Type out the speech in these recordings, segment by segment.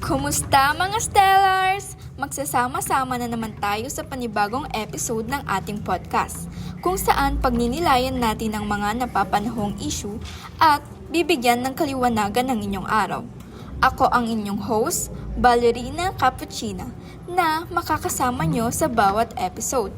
Kumusta mga Stellars? Magsasama-sama na naman tayo sa panibagong episode ng ating podcast, kung saan pagninilayan natin ang mga napapanahong issue at bibigyan ng kaliwanagan ng inyong araw. Ako ang inyong host, Ballerina Cappuccina, na makakasama nyo sa bawat episode.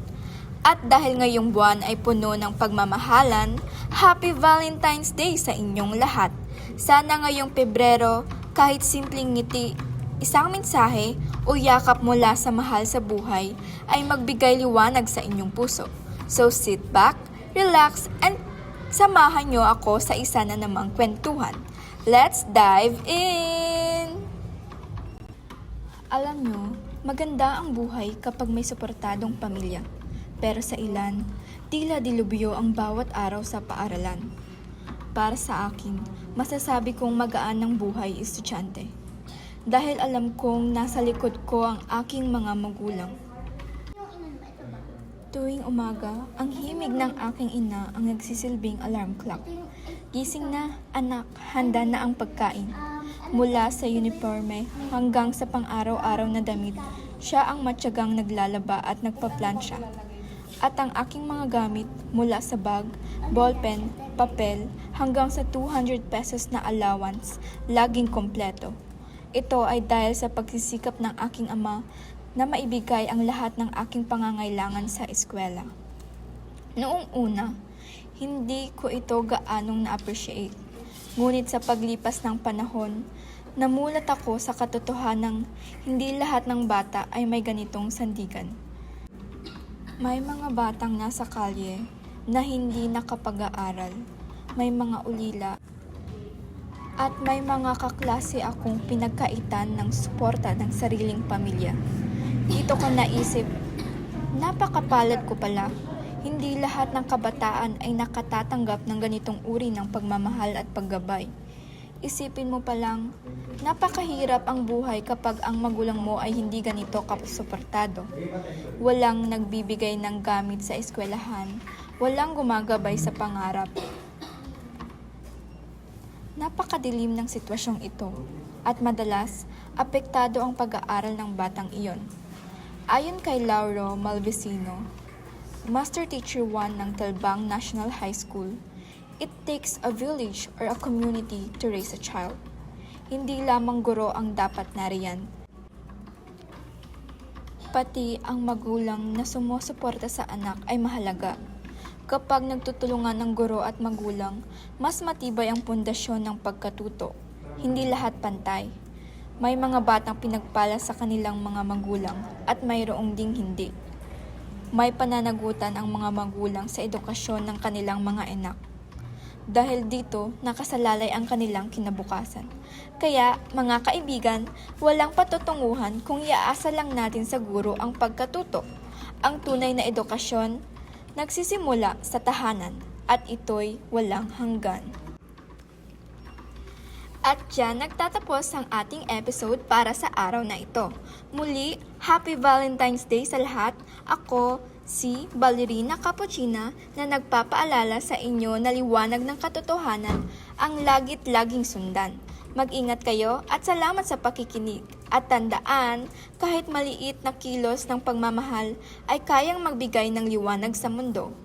At dahil ngayong buwan ay puno ng pagmamahalan, Happy Valentine's Day sa inyong lahat. Sana ngayong Pebrero, kahit simpleng ngiti, isang mensahe o yakap mula sa mahal sa buhay ay magbigay liwanag sa inyong puso. So sit back, relax, and samahan nyo ako sa isa na namang kwentuhan. Let's dive in! Alam nyo, maganda ang buhay kapag may suportadong pamilya. Pero sa ilan, tila dilubyo ang bawat araw sa paaralan. Para sa akin, masasabi kong magaan ng buhay estudyante. Dahil alam kong nasa likod ko ang aking mga magulang. Tuwing umaga, ang himig ng aking ina ang nagsisilbing alarm clock. Gising na, anak, handa na ang pagkain. Mula sa uniforme hanggang sa pang-araw-araw na damit, siya ang matyagang naglalaba at nagpaplansya. At ang aking mga gamit mula sa bag, ballpen, papel, hanggang sa 200 pesos na allowance, laging kompleto. Ito ay dahil sa pagsisikap ng aking ama na maibigay ang lahat ng aking pangangailangan sa eskwela. Noong una, hindi ko ito gaanong na-appreciate. Ngunit sa paglipas ng panahon, namulat ako sa katotohanang hindi lahat ng bata ay may ganitong sandigan. May mga batang nasa kalye na hindi nakapag-aaral, may mga ulila, at may mga kaklase akong pinagkaitan ng suporta ng sariling pamilya. Dito ko naisip, napakapalad ko pala. Hindi lahat ng kabataan ay nakatatanggap ng ganitong uri ng pagmamahal at paggabay. Isipin mo pa lang, napakahirap ang buhay kapag ang magulang mo ay hindi ganito kasuportado. Walang nagbibigay ng gamit sa eskwelahan, walang gumagabay sa pangarap. Napakadilim ng sitwasyong ito at madalas apektado ang pag-aaral ng batang iyon. Ayon kay Lauro Malvicino, Master Teacher 1 ng Talbang National High School, it takes a village or a community to raise a child. Hindi lamang guro ang dapat nariyan. Pati ang magulang na sumusuporta sa anak ay mahalaga. Kapag nagtutulungan ng guro at magulang, mas matibay ang pundasyon ng pagkatuto. Hindi lahat pantay. May mga batang pinagpala sa kanilang mga magulang at mayroong ding hindi. May pananagutan ang mga magulang sa edukasyon ng kanilang mga anak. Dahil dito, nakasalalay ang kanilang kinabukasan. Kaya, mga kaibigan, walang patutunguhan kung iaasa lang natin sa guro ang pagkatuto. Ang tunay na edukasyon, nagsisimula sa tahanan at ito'y walang hanggan. At dyan nagtatapos ang ating episode para sa araw na ito. Muli, Happy Valentine's Day sa lahat. Ako, si Ballerina Cappuccina na nagpapaalala sa inyo na liwanag ng katotohanan ang lagit-laging sundan. Mag-ingat kayo at salamat sa pakikinig. At tandaan, kahit maliit na kilos ng pagmamahal ay kayang magbigay ng liwanag sa mundo.